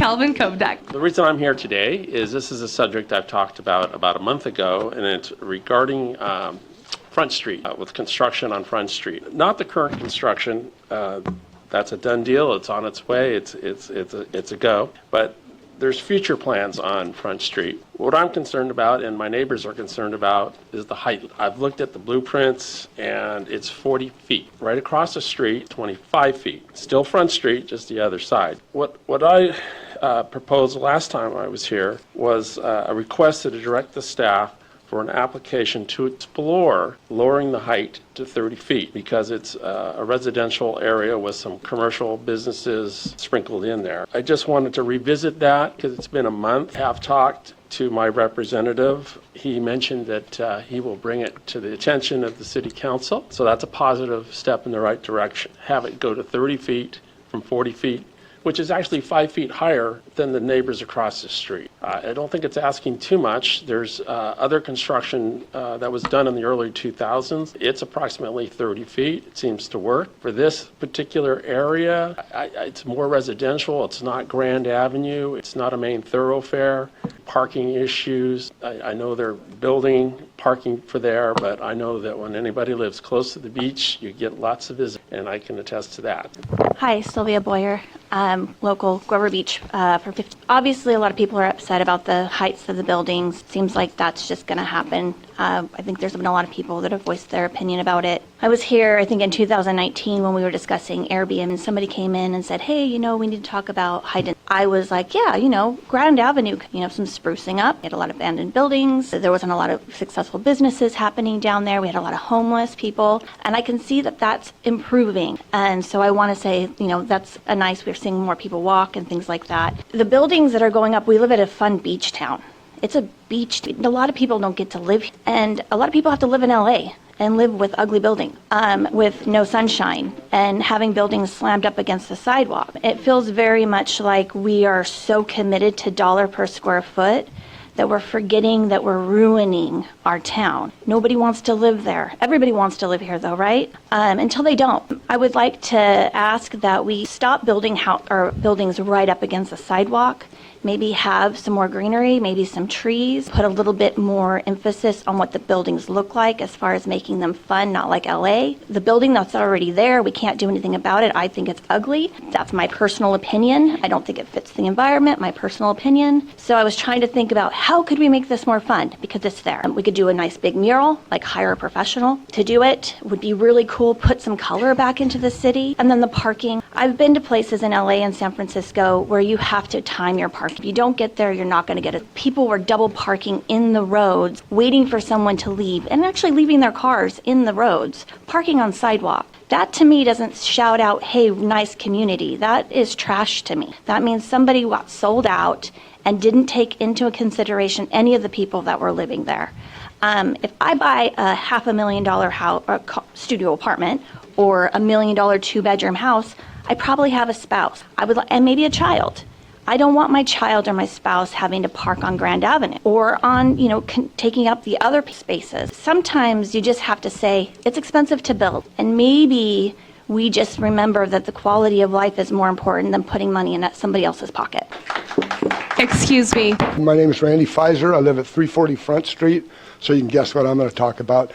Calvin Kovdak. The reason I'm here today is this is a subject I've talked about a month ago, and it's regarding Front Street, with construction on Front Street. Not the current construction. That's a done deal. It's on its way. It's a go. But there's future plans on Front Street. What I'm concerned about, and my neighbors are concerned about, is the height. I've looked at the blueprints, and it's 40 feet. Right across the street, 25 feet. Still Front Street, just the other side. What I proposed last time I was here was a request to direct the staff for an application to explore lowering the height to 30 feet because it's a residential area with some commercial businesses sprinkled in there. I just wanted to revisit that because it's been a month. I have talked to my representative. He mentioned that he will bring it to the attention of the city council. So that's a positive step in the right direction. Have it go to 30 feet from 40 feet, which is actually 5 feet higher than the neighbors across the street. I don't think it's asking too much. There's other construction that was done in the early 2000s. It's approximately 30 feet. It seems to work. For this particular area, it's more residential. It's not Grand Avenue. It's not a main thoroughfare. Parking issues. I know they're building parking for there, but I know that when anybody lives close to the beach, you get lots of visitors, and I can attest to that. Hi, Sylvia Boyer, local Grover Beach for 50. Obviously, a lot of people are upset about the heights of the buildings. Seems like that's just going to happen. I think there's been a lot of people that have voiced their opinion about it. I was here, I think, in 2019 when we were discussing Airbnb, and somebody came in and said, hey, we need to talk about height. I was like, yeah, Grand Avenue, some sprucing up. We had a lot of abandoned buildings. There wasn't a lot of successful businesses happening down there. We had a lot of homeless people, and I can see that that's improving. And so I want to say, that's a nice, we're seeing more people walk and things like that. The buildings that are going up, we live at a fun beach town. It's a beach. A lot of people don't get to live, and a lot of people have to live in LA and live with ugly buildings, with no sunshine and having buildings slammed up against the sidewalk. It feels very much like we are so committed to dollar per square foot that we're forgetting that we're ruining our town. Nobody wants to live there. Everybody wants to live here though, right? Until they don't. I would like to ask that we stop building buildings right up against the sidewalk. Maybe have some more greenery, maybe some trees, put a little bit more emphasis on what the buildings look like as far as making them fun, not like LA. The building that's already there, we can't do anything about it. I think it's ugly. That's my personal opinion. I don't think it fits the environment, my personal opinion. So I was trying to think about how could we make this more fun because it's there. We could do a nice big mural, like hire a professional to do it. Would be really cool, put some color back into the city. And then the parking. I've been to places in LA and San Francisco where you have to time your parking. If you don't get there, you're not going to get it. People were double parking in the roads, waiting for someone to leave, and actually leaving their cars in the roads, parking on sidewalk. That to me doesn't shout out, hey, nice community. That is trash to me. That means somebody got sold out and didn't take into consideration any of the people that were living there. If I buy a $500,000 house, or studio apartment, or $1 million 2-bedroom house, I probably have a spouse. And maybe a child. I don't want my child or my spouse having to park on Grand Avenue or on, taking up the other spaces. Sometimes you just have to say, it's expensive to build. And maybe we just remember that the quality of life is more important than putting money in somebody else's pocket. Excuse me. My name is Randy Pfizer. I live at 340 Front Street, so you can guess what I'm going to talk about.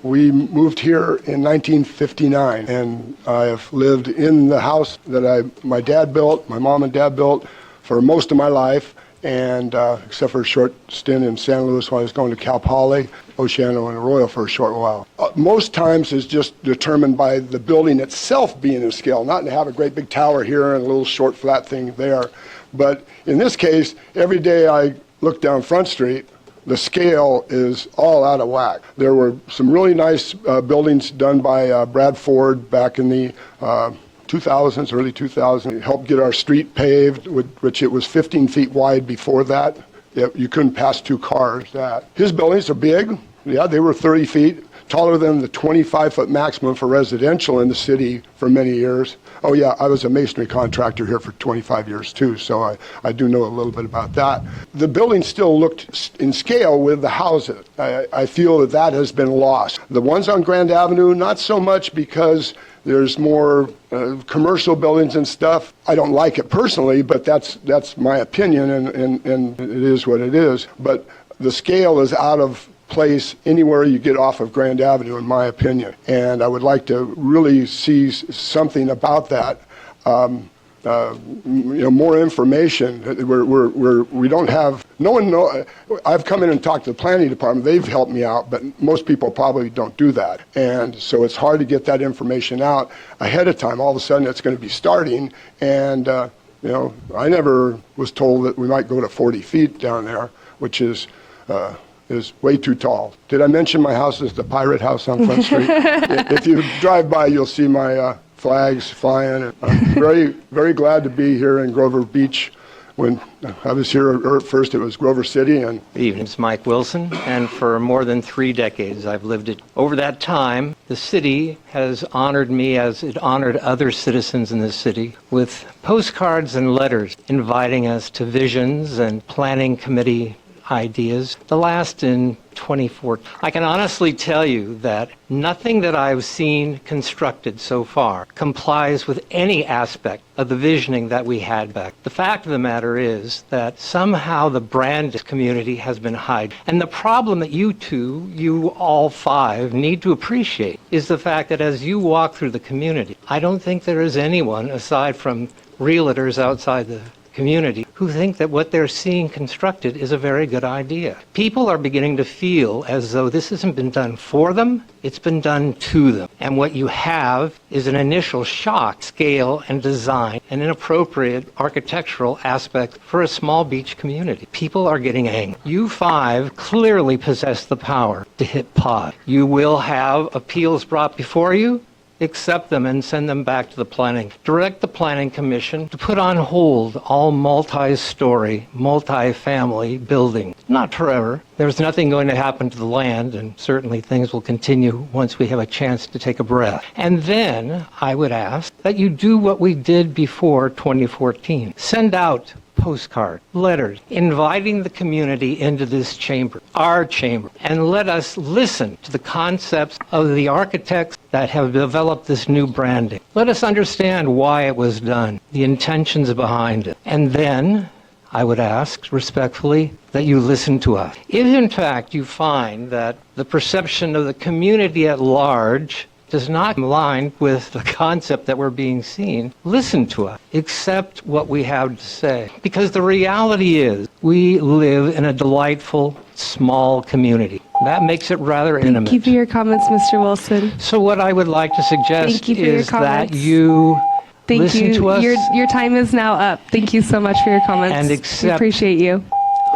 We moved here in 1959, and I have lived in the house that my dad built, my mom and dad built, for most of my life, and except for a short stint in San Luis when I was going to Cal Poly, Oceano, and Arroyo for a short while. Most times is just determined by the building itself being in scale, not to have a great big tower here and a little short flat thing there. But in this case, every day I look down Front Street, the scale is all out of whack. There were some really nice buildings done by Brad Ford back in the 2000s, early 2000s. It helped get our street paved, which it was 15 feet wide before that. You couldn't pass two cars. His buildings are big. Yeah, they were 30 feet. taller than the 25-foot maximum for residential in the city for many years. Oh yeah, I was a masonry contractor here for 25 years too, so I do know a little bit about that. The building still looked in scale with the houses. I feel that that has been lost. The ones on Grand Avenue, not so much, because there's more commercial buildings and stuff. I don't like it personally, but that's my opinion, and it is what it is. But the scale is out of place anywhere you get off of Grand Avenue, in my opinion. And I would like to really see something about that. More information. We don't have, no one know. I've come in and talked to the planning department. They've helped me out, but most people probably don't do that. And so it's hard to get that information out ahead of time. All of a sudden it's going to be starting, and I never was told that we might go to 40 feet down there, which is way too tall. Did I mention my house is the Pirate House on Front Street? If you drive by, you'll see my flags flying. I'm very, very glad to be here in Grover Beach. When I was here at first, it was Grover City. And Good evening, it's Mike Wilson, and for more than 3 decades I've lived it. Over that time, the city has honored me as it honored other citizens in the city with postcards and letters inviting us to visions and planning committee ideas, the last in 2014. I can honestly tell you that nothing that I've seen constructed so far complies with any aspect of the visioning that we had back. The fact of the matter is that somehow the brand community has been hidden. And the problem that you all 5, need to appreciate is the fact that as you walk through the community, I don't think there is anyone aside from realtors outside the community who think that what they're seeing constructed is a very good idea. People are beginning to feel as though this hasn't been done for them, it's been done to them. And what you have is an initial shock, scale and design, and inappropriate architectural aspect for a small beach community. People are getting angry. You 5 clearly possess the power to hit pause. You will have appeals brought before you. Accept them and send them back to the planning. Direct the planning commission to put on hold all multi-story, multi-family buildings. Not forever. There's nothing going to happen to the land, and certainly things will continue once we have a chance to take a breath. And then I would ask that you do what we did before 2014. Send out postcard, letters, inviting the community into this chamber, our chamber, and let us listen to the concepts of the architects that have developed this new branding. Let us understand why it was done, the intentions behind it. And then I would ask respectfully that you listen to us. If in fact you find that the perception of the community at large does not align with the concept that we're being seen, listen to us. Accept what we have to say. Because the reality is, we live in a delightful, small community. That makes it rather intimate. Thank you for your comments, Mr. Wilson. So what I would like to suggest Thank you for your is that comments. you Thank listen you. to us Your time is now up. Thank you so much for your comments. And We accept appreciate you.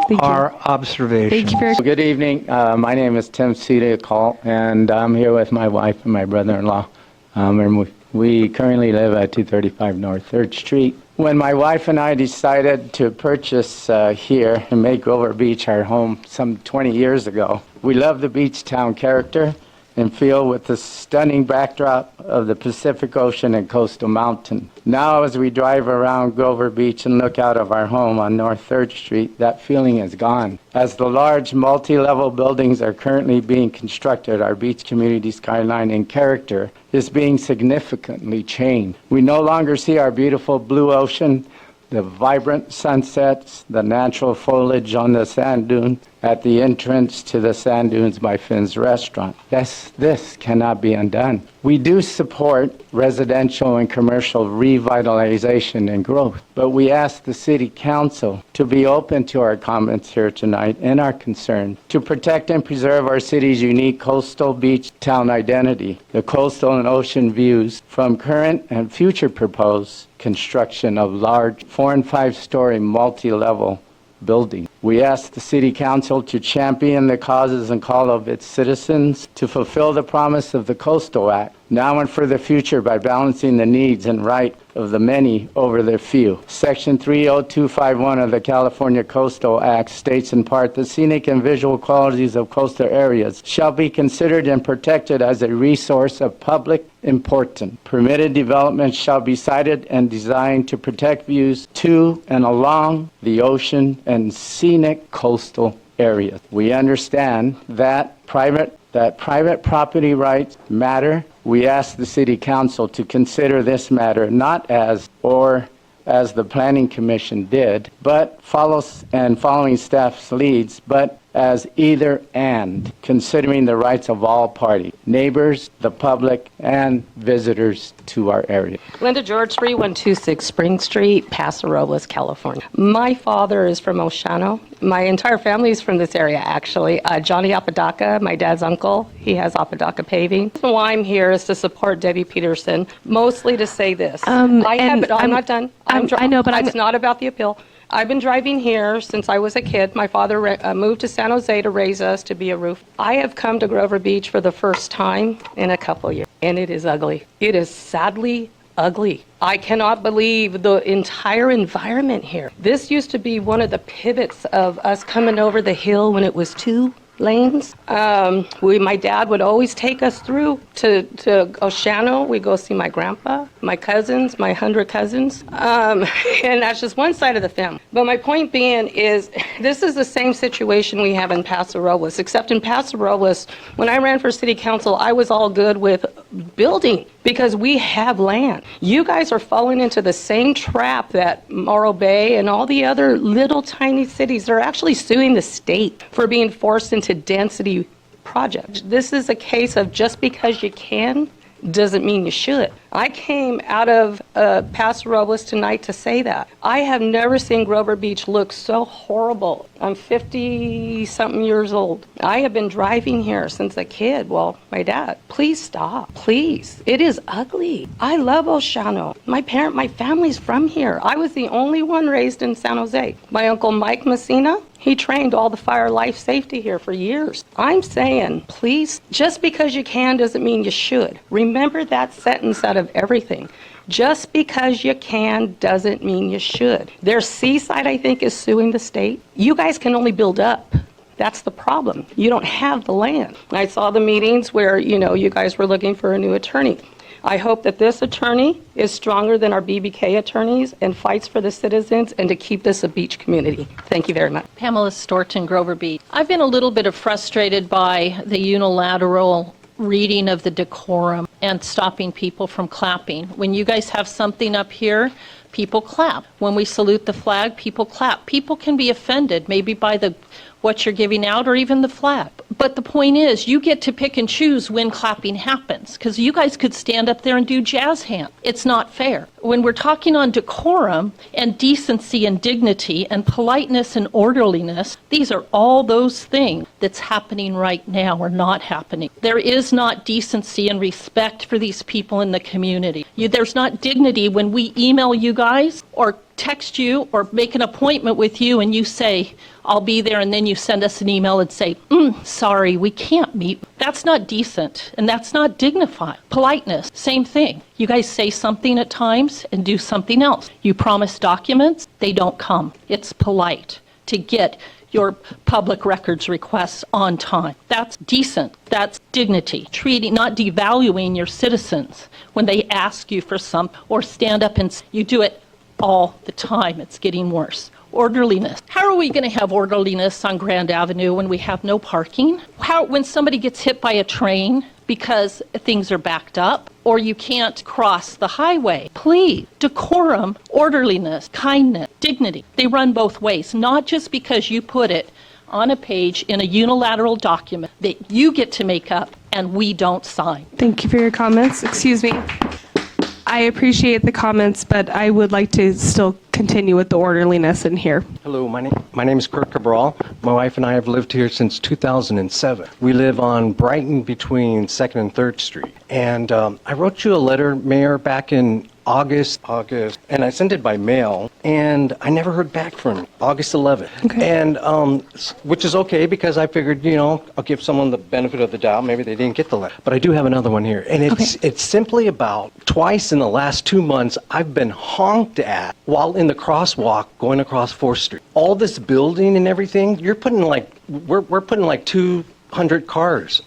Thank our you. observations. Thank you for your Good evening. My name is Tim Call, and I'm here with my wife and my brother-in-law. And we currently live at 235 North 3rd Street. When my wife and I decided to purchase here and make Grover Beach our home some 20 years ago, we love the beach town character and feel with the stunning backdrop of the Pacific Ocean and coastal mountain. Now as we drive around Grover Beach and look out of our home on North 3rd Street, that feeling is gone. As the large multi-level buildings are currently being constructed, our beach community skyline and character is being significantly changed. We no longer see our beautiful blue ocean, the vibrant sunsets, the natural foliage on the sand dune at the entrance to the Sand Dunes by Finn's restaurant. This cannot be undone. We do support residential and commercial revitalization and growth, but we ask the City Council to be open to our comments here tonight and our concern to protect and preserve our city's unique coastal beach town identity, the coastal and ocean views from current and future proposed construction of large 4- and 5-story multi-level building. We ask the City Council to champion the causes and call of its citizens to fulfill the promise of the Coastal Act, now and for the future, by balancing the needs and right of the many over the few. Section 30251 of the California Coastal Act states in part, the scenic and visual qualities of coastal areas shall be considered and protected as a resource of public importance. Permitted development shall be sited and designed to protect views to and along the ocean and scenic coastal areas. We understand that private property rights matter. We ask the City Council to consider this matter not as the Planning Commission did, but following staff's leads, but as either and, considering the rights of all parties, neighbors, the public, and visitors to our area. Linda George, 3126 Spring Street, Paso Robles, California. My father is from Oceano. My entire family is from this area, actually. Johnny Apodaca, my dad's uncle, he has Apodaca Paving. The reason why I'm here is to support Debbie Peterson, mostly to say this. I'm not done. I know, but it's not about the appeal. I've been driving here since I was a kid. My father moved to San Jose to raise us to be a roof. I have come to Grover Beach for the first time in a couple years, and it is ugly. It is sadly ugly. I cannot believe the entire environment here. This used to be one of the pivots of us coming over the hill when it was 2 lanes. My dad would always take us through to Oceano. We go see my grandpa, my cousins, my 100 cousins, and that's just one side of the family. But my point being is, this is the same situation we have in Paso Robles, except in Paso Robles, when I ran for city council, I was all good with building because we have land. You guys are falling into the same trap that Morro Bay and all the other little tiny cities are actually suing the state for being forced into density projects. This is a case of just because you can doesn't mean you should. I came out of Paso Robles tonight to say that. I have never seen Grover Beach look so horrible. I'm 50-something years old. I have been driving here since a kid. Well, my dad. Please stop. Please. It is ugly. I love Oceano. My family's from here. I was the only one raised in San Jose. My uncle Mike Messina, he trained all the fire life safety here for years. I'm saying, please, just because you can doesn't mean you should. Remember that sentence out of everything. Just because you can doesn't mean you should. Their Seaside, I think, is suing the state. You guys can only build up. That's the problem. You don't have the land. I saw the meetings where, you guys were looking for a new attorney. I hope that this attorney is stronger than our BBK attorneys and fights for the citizens and to keep this a beach community. Thank you very much. Pamela Storton, Grover Beach. I've been a little bit frustrated by the unilateral reading of the decorum and stopping people from clapping. When you guys have something up here, people clap. When we salute the flag, people clap. People can be offended maybe by what you're giving out or even the flag. But the point is, you get to pick and choose when clapping happens, because you guys could stand up there and do jazz hands. It's not fair. When we're talking on decorum and decency and dignity and politeness and orderliness, these are all those things that's happening right now or not happening. There is not decency and respect for these people in the community. There's not dignity when we email you guys or text you or make an appointment with you and you say, I'll be there, and then you send us an email and say, sorry, we can't meet. That's not decent, and that's not dignified. Politeness, same thing. You guys say something at times and do something else. You promise documents, they don't come. It's polite to get your public records requests on time. That's decent. That's dignity. Not devaluing your citizens when they ask you for some or stand up and you do it all the time. It's getting worse. Orderliness. How are we going to have orderliness on Grand Avenue when we have no parking? When somebody gets hit by a train because things are backed up or you can't cross the highway? Please, decorum, orderliness, kindness, dignity. They run both ways, not just because you put it on a page in a unilateral document that you get to make up and we don't sign. Thank you for your comments. Excuse me. I appreciate the comments, but I would like to still continue with the orderliness in here. Hello, my name is Kurt Cabral. My wife and I have lived here since 2007. We live on Brighton between 2nd and 3rd Street. And I wrote you a letter, Mayor, back in August, and I sent it by mail, and I never heard back from him. August 11th. And which is okay, because I figured, I'll give someone the benefit of the doubt. Maybe they didn't get the letter. But I do have another one here, and it's simply about twice in the last 2 months I've been honked at while in the crosswalk going across 4th Street. All this building and everything, we're putting like 200 cars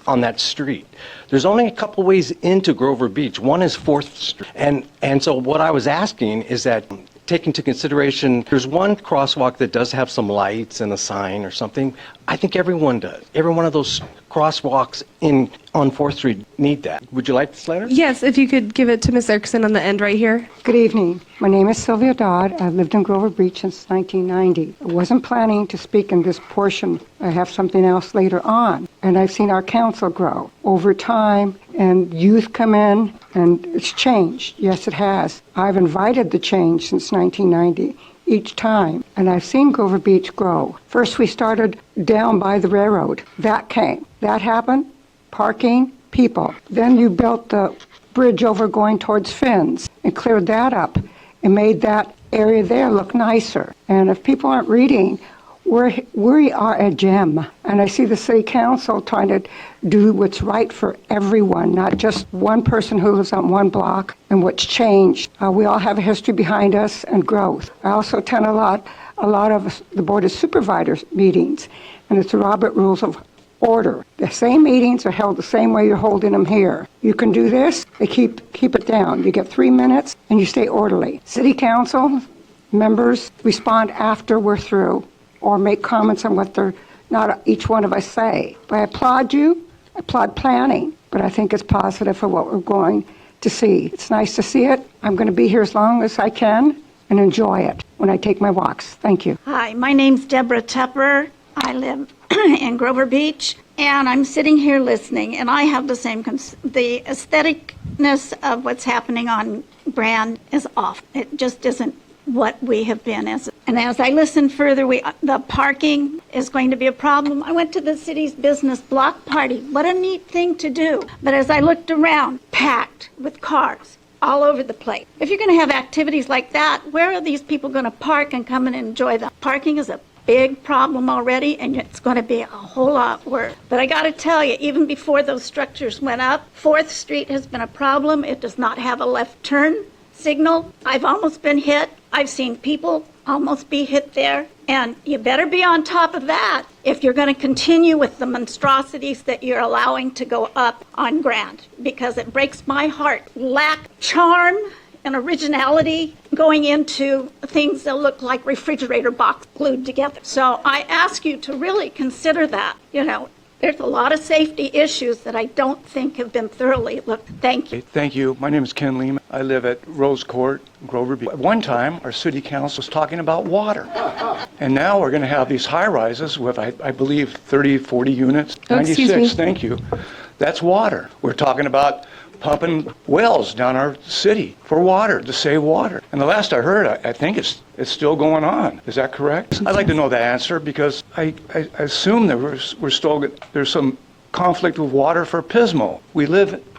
on that street. There's only a couple ways into Grover Beach. One is 4th Street. And so what I was asking is that, take into consideration, there's one crosswalk that does have some lights and a sign or something. I think everyone does. Every one of those crosswalks on 4th Street need that. Would you like this letter? Yes, if you could give it to Ms. Erickson on the end right here. Good evening. My name is Sylvia Dodd. I've lived in Grover Beach since 1990. I wasn't planning to speak in this portion. I have something else later on. And I've seen our council grow over time, and youth come in, and it's changed. Yes, it has. I've invited the change since 1990. Each time, and I've seen Grover Beach grow. First, we started down by the railroad. That came. That happened. Parking, people. Then you built the bridge over going towards Finn's and cleared that up and made that area there look nicer. And if people aren't reading, we are a gem. And I see the city council trying to do what's right for everyone, not just one person who lives on one block and what's changed. We all have a history behind us and growth. I also attend a lot of the Board of Supervisors meetings, and it's the Robert Rules of Order. The same meetings are held the same way you're holding them here. You can do this, they keep it down. You get 3 minutes and you stay orderly. City council members respond after we're through, or make comments on what they're not each one of us say. But I applaud you, I applaud planning, but I think it's positive for what we're going to see. It's nice to see it. I'm going to be here as long as I can and enjoy it when I take my walks. Thank you. Hi, my name's Deborah Tepper. I live in Grover Beach, and I'm sitting here listening, and I have the same, the aestheticness of what's happening on Brand is off. It just isn't what we have been as. And as I listen further, the parking is going to be a problem. I went to the city's business block party. What a neat thing to do. But as I looked around, packed with cars all over the place. If you're going to have activities like that, where are these people going to park and come and enjoy them? Parking is a big problem already, and it's going to be a whole lot worse. But I got to tell you, even before those structures went up, 4th Street has been a problem. It does not have a left turn signal. I've almost been hit. I've seen people almost be hit there. And you better be on top of that if you're going to continue with the monstrosities that you're allowing to go up on Grand, because it breaks my heart. Lack charm and originality going into things that look like refrigerator box glued together. So I ask you to really consider that. There's a lot of safety issues that I don't think have been thoroughly looked. Thank you. Thank you. My name is Ken Lehman. I live at Rose Court, Grover Beach. At one time, our city council was talking about water. And now we're going to have these high-rises with, I believe, 30, 40 units. Oh, excuse 96, me. thank you. That's water. We're talking about pumping wells down our city for water, to save water. And the last I heard, I think it's still going on. Is that correct? I'd like to know the answer, because I assume that there's some conflict with water for Pismo.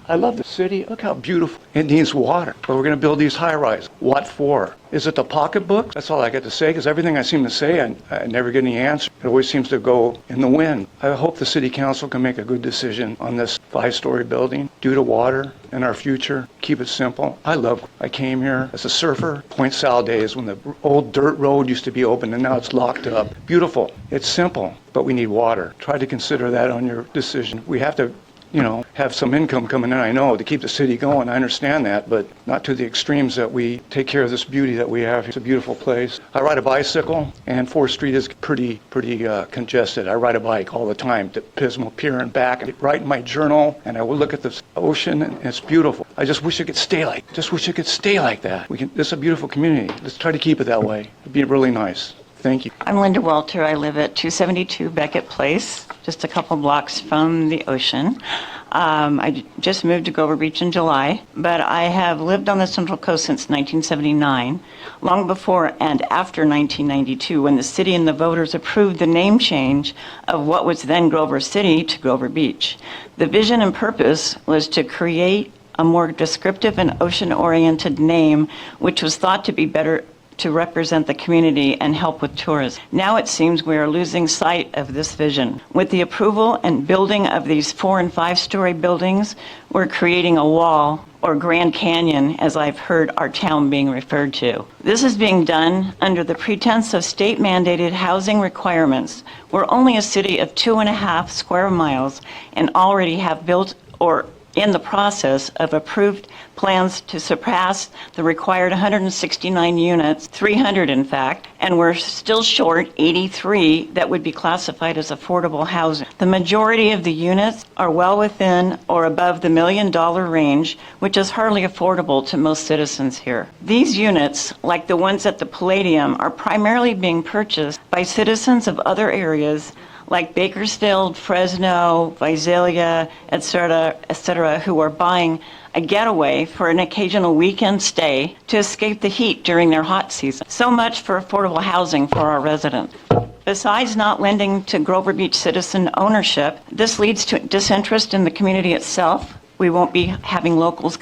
I love the city. Look how beautiful. It needs water. But we're going to build these high-rise. What for? Is it the pocketbook? That's all I got to say, because everything I seem to say, I never get any answer. It always seems to go in the wind. I hope the city council can make a good decision on this 5-story building due to water and our future. Keep it simple. I came here as a surfer, Point Sal days, when the old dirt road used to be open and now it's locked up. Beautiful. It's simple, but we need water. Try to consider that on your decision. We have to have some income coming in, I know, to keep the city going. I understand that, but not to the extremes that we take care of this beauty that we have. It's a beautiful place. I ride a bicycle, and 4th Street is pretty congested. I ride a bike all the time to Pismo Pier and back. I write in my journal, and I will look at the ocean, and it's beautiful. I just wish it could stay like that. This is a beautiful community. Let's try to keep it that way. It'd be really nice. Thank you. I'm Linda Walter. I live at 272 Beckett Place, just a couple blocks from the ocean. I just moved to Grover Beach in July, but I have lived on the Central Coast since 1979, long before and after 1992, when the city and the voters approved the name change of what was then Grover City to Grover Beach. The vision and purpose was to create a more descriptive and ocean-oriented name, which was thought to be better to represent the community and help with tourism. Now it seems we are losing sight of this vision. With the approval and building of these 4- and 5-story buildings, we're creating a wall, or Grand Canyon, as I've heard our town being referred to. This is being done under the pretense of state-mandated housing requirements. We're only a city of 2.5 square miles and already have built or in the process of approved plans to surpass the required 169 units, 300 in fact, and we're still short 83 that would be classified as affordable housing. The majority of the units are well within or above the $1 million range, which is hardly affordable to most citizens here. These units, like the ones at the Palladium, are primarily being purchased by citizens of other areas like Bakersfield, Fresno, Visalia, et cetera, who are buying a getaway for an occasional weekend stay to escape the heat during their hot season. So much for affordable housing for our residents. Besides not lending to Grover Beach citizen ownership, this leads to disinterest in the community itself. We won't be having locals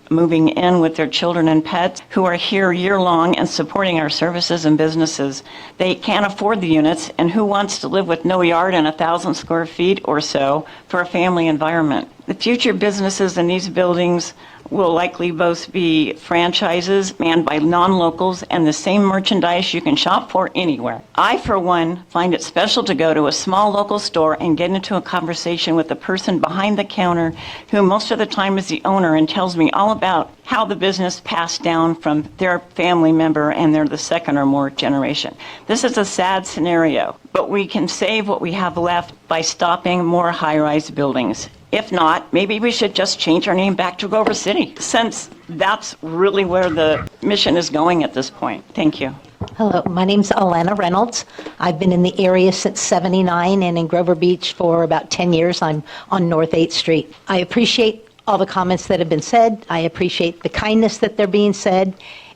moving in with their children and pets who are here year-long and supporting our services and businesses. They can't afford the units, and who wants to live with no yard and 1,000 square feet or so for a family environment? The future businesses in these buildings will likely both be franchises manned by non-locals and the same merchandise you can shop for anywhere. I, for one, find it special to go to a small local store and get into a conversation with the person behind the counter who most of the time is the owner and tells me all about how the business passed down from their family member and they're the second or more generation. This is a sad scenario, but we can save what we have left by stopping more high-rise buildings. If not, maybe we should just change our name back to Grover City, since that's really where the mission is going at this point. Thank you. Hello, my name's Alana Reynolds. I've been in the area since '79 and in Grover Beach for about 10 years. I'm on North 8th Street. I appreciate all the comments that have been said. I appreciate the kindness that they're being said.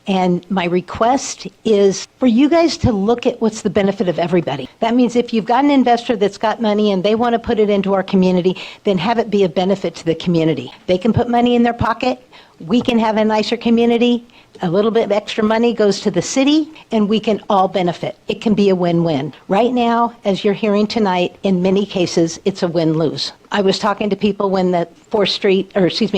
And my request is for you guys to look at what's the benefit of everybody. That means if you've got an investor that's got money and they want to put it into our community, then have it be a benefit to the community. They can put money in their pocket. We can have a nicer community. A little bit of extra money goes to the city, and we can all benefit. It can be a win-win. Right now, as you're hearing tonight, in many cases, it's a win-lose. I was talking to people when the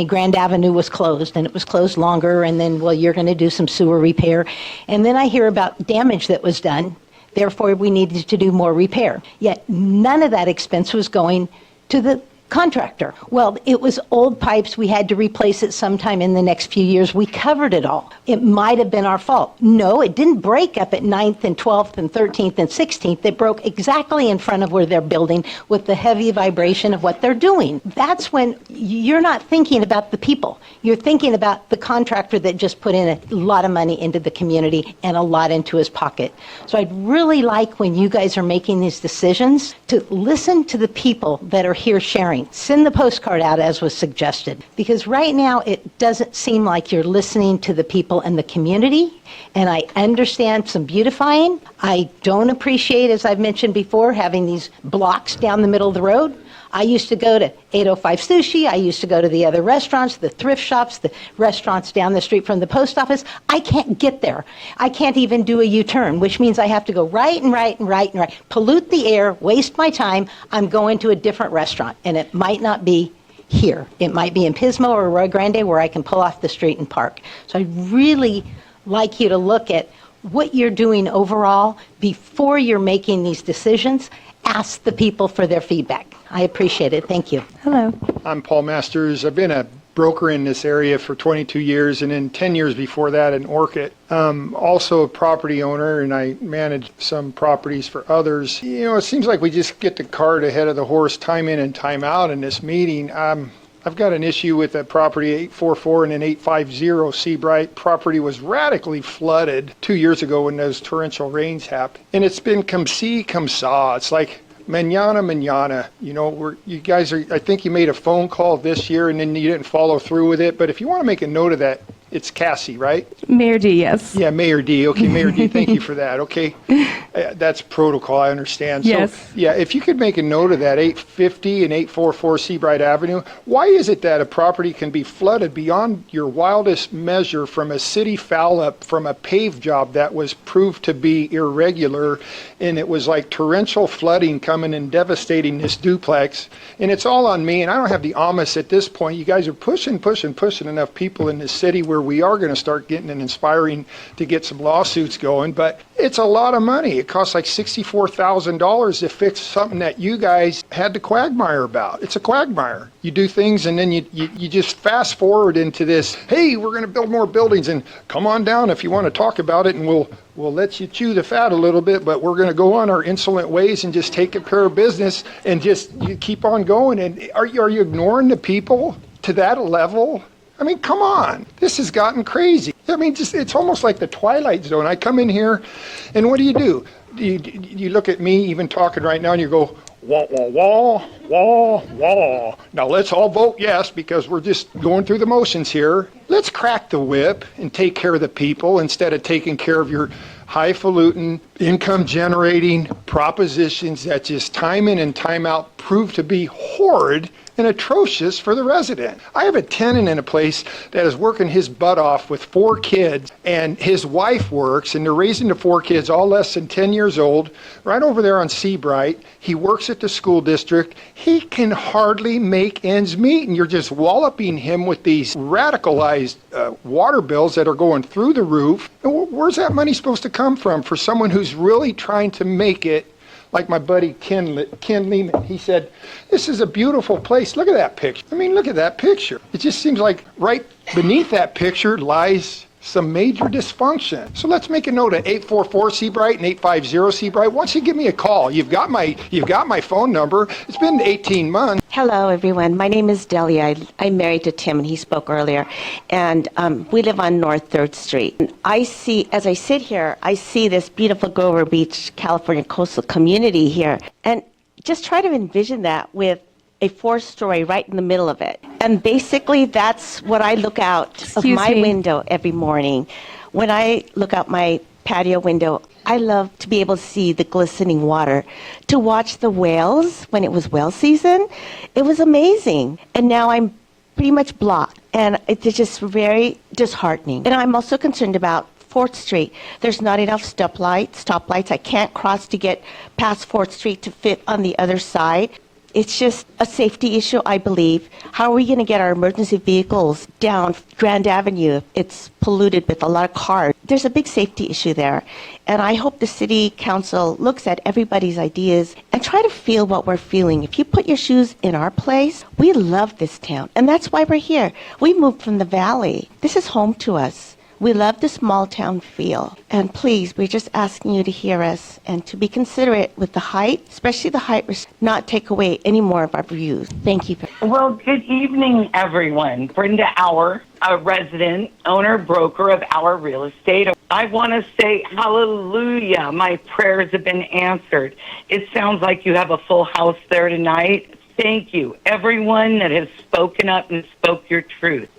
Grand Avenue was closed, and it was closed longer, and then, well, you're going to do some sewer repair. And then I hear about damage that was done. Therefore, we needed to do more repair. Yet none of that expense was going to the contractor. Well, it was old pipes. We had to replace it sometime in the next few years. We covered it all. It might have been our fault. No, it didn't break up at 9th and 12th and 13th and 16th. It broke exactly in front of where they're building with the heavy vibration of what they're doing. That's when you're not thinking about the people. You're thinking about the contractor that just put in a lot of money into the community and a lot into his pocket. So I'd really like, when you guys are making these decisions, to listen to the people that are here sharing. Send the postcard out as was suggested, because right now it doesn't seem like you're listening to the people in the community. And I understand some beautifying. I don't appreciate, as I've mentioned before, having these blocks down the middle of the road. I used to go to 805 Sushi. I used to go to the other restaurants, the thrift shops, the restaurants down the street from the post office. I can't get there. I can't even do a U-turn, which means I have to go right and right and right and right, pollute the air, waste my time. I'm going to a different restaurant, and it might not be here. It might be in Pismo or Rio Grande where I can pull off the street and park. So I'd really like you to look at what you're doing overall before you're making these decisions. Ask the people for their feedback. I appreciate it. Thank you. Hello. I'm Paul Masters. I've been a broker in this area for 22 years, and then 10 years before that in Orchid. Also a property owner, and I manage some properties for others. You know, it seems like we just get the cart ahead of the horse time in and time out in this meeting. I've got an issue with that property 844 and then 850 Seabright. Property was radically flooded 2 years ago when those torrential rains happened. And it's been come see, come saw. It's like manana. You know, you guys are, I think you made a phone call this year and then you didn't follow through with it. But if you want to make a note of that, it's Cassie, right? Mayor D, yes. Yeah, Mayor D. Okay, Mayor D, thank you for that. Okay. That's protocol, I understand. Yes. So, yeah, if you could make a note of that, 850 and 844 Seabright Avenue, why is it that a property can be flooded beyond your wildest measure from a city foul up from a pave job that was proved to be irregular, and it was like torrential flooding coming and devastating this duplex, and it's all on me, and I don't have the amiss at this point. You guys are pushing enough people in this city where we are going to start getting and inspiring to get some lawsuits going, but it's a lot of money. It costs like $64,000 to fix something that you guys had to quagmire about. It's a quagmire. You do things and then you just fast forward into this, hey, we're going to build more buildings and come on down if you want to talk about it and we'll let you chew the fat a little bit, but we're going to go on our insolent ways and just take care of business and just you keep on going. And are you ignoring the people to that level? I mean, come on. This has gotten crazy. I mean, it's almost like the Twilight Zone. I come in here, and what do? You look at me even talking right now, and you go, wah, wah, wah, wah, wah. Now, let's all vote yes, because we're just going through the motions here. Let's crack the whip and take care of the people instead of taking care of your highfalutin, income-generating propositions that just time in and time out prove to be horrid and atrocious for the resident. I have a tenant in a place that is working his butt off with 4 kids, and his wife works, and they're raising the 4 kids, all less than 10 years old, right over there on Seabright. He works at the school district. He can hardly make ends meet, and you're just walloping him with these radicalized water bills that are going through the roof. And where's that money supposed to come from for someone who's really trying to make it? Like my buddy Ken Lehman, he said, this is a beautiful place. Look at that picture. I mean, look at that picture. It just seems like right beneath that picture lies some major dysfunction. So let's make a note of 844 Seabright and 850 Seabright. Why don't you give me a call? You've got my phone number. It's been 18 months. Hello, everyone. My name is Delia. I'm married to Tim, and he spoke earlier. And we live on North 3rd Street. And as I sit here, I see this beautiful Grover Beach, California coastal community here. And just try to envision that with a 4-story right in the middle of it. And basically, that's what I look out of my window every morning. When I look out my patio window, I love to be able to see the glistening water, to watch the whales when it was whale season. It was amazing. And now I'm pretty much blocked. And it's just very disheartening. And I'm also concerned about 4th Street. There's not enough stoplights. I can't cross to get past 4th Street to fit on the other side. It's just a safety issue, I believe. How are we going to get our emergency vehicles down Grand Avenue? It's polluted with a lot of cars. There's a big safety issue there. And I hope the city council looks at everybody's ideas and try to feel what we're feeling. If you put your shoes in our place, we love this town. And that's why we're here. We moved from the valley. This is home to us. We love the small town feel. And please, we're just asking you to hear us and to be considerate with the height, especially the height, not take away any more of our views. Thank you. Well, good evening, everyone. Brenda Auer, a resident, owner, broker of Auer Real Estate. I want to say hallelujah. My prayers have been answered. It sounds like you have a full house there tonight. Thank you, everyone that has spoken up and spoke your truth.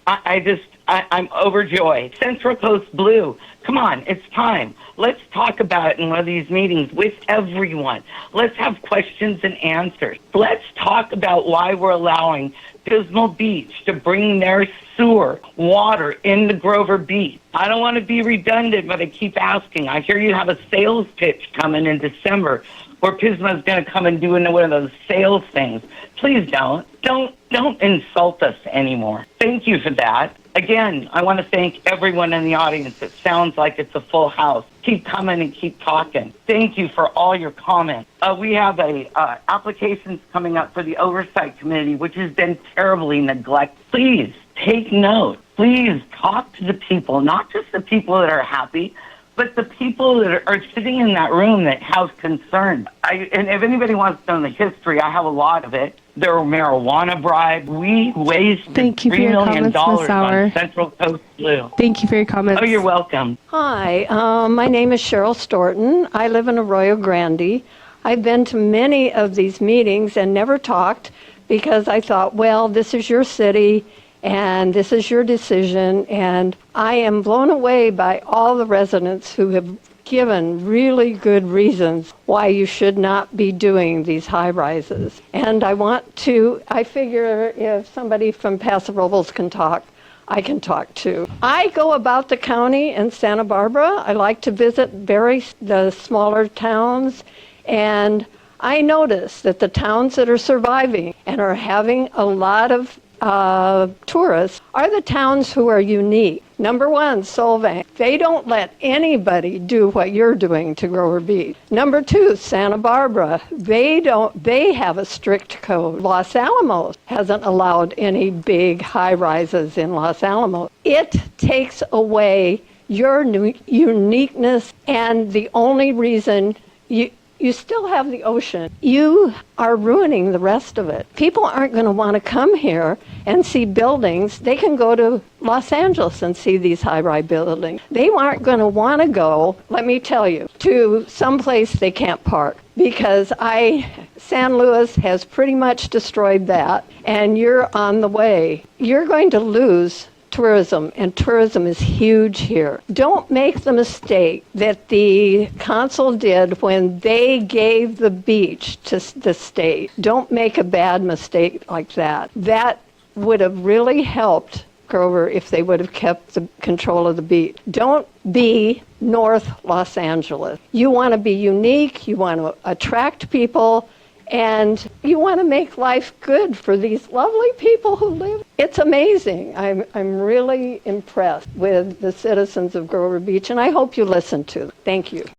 I'm overjoyed. Central Coast Blue, come on, it's time. Let's talk about it in one of these meetings with everyone. Let's have questions and answers. Let's talk about why we're allowing Pismo Beach to bring their sewer water into Grover Beach. I don't want to be redundant, but I keep asking. I hear you have a sales pitch coming in December where Pismo's going to come and do one of those sales things. Please don't insult us anymore. Thank you for that. Again, I want to thank everyone in the audience. It sounds like it's a full house. Keep coming and keep talking. Thank you for all your comments. We have applications coming up for the Oversight Committee, which has been terribly neglected. Please take note. Please talk to the people, not just the people that are happy, but the people that are sitting in that room that have concerns. And if anybody wants to know the history, I have a lot of it. There were marijuana bribes. We wasted $3 million on Central Coast Blue. Thank you for your comments. Oh, you're welcome. Hi, my name is Cheryl Storton. I live in Arroyo Grande. I've been to many of these meetings and never talked because I thought, well, this is your city and this is your decision. And I am blown away by all the residents who have given really good reasons why you should not be doing these high rises. And I figure if somebody from Paso Robles can talk, I can talk too. I go about the county in Santa Barbara. I like to visit the smaller towns, and I notice that the towns that are surviving and are having a lot of tourists are the towns who are unique. Number one, Solvang. They don't let anybody do what you're doing to Grover Beach. Number two, Santa Barbara. They have a strict code. Los Alamos hasn't allowed any big high rises in Los Alamos. It takes away your uniqueness, and the only reason you still have the ocean. You are ruining the rest of it. People aren't going to want to come here and see buildings. They can go to Los Angeles and see these high-rise buildings. They aren't going to want to go, let me tell you, to someplace they can't park, because San Luis has pretty much destroyed that, and you're on the way. You're going to lose tourism, and tourism is huge here. Don't make the mistake that the council did when they gave the beach to the state. Don't make a bad mistake like that. That would have really helped Grover if they would have kept the control of the beach. Don't be North Los Angeles. You want to be unique, you want to attract people, and you want to make life good for these lovely people who live. It's amazing. I'm really impressed with the citizens of Grover Beach, and I hope you listen to them. Thank you.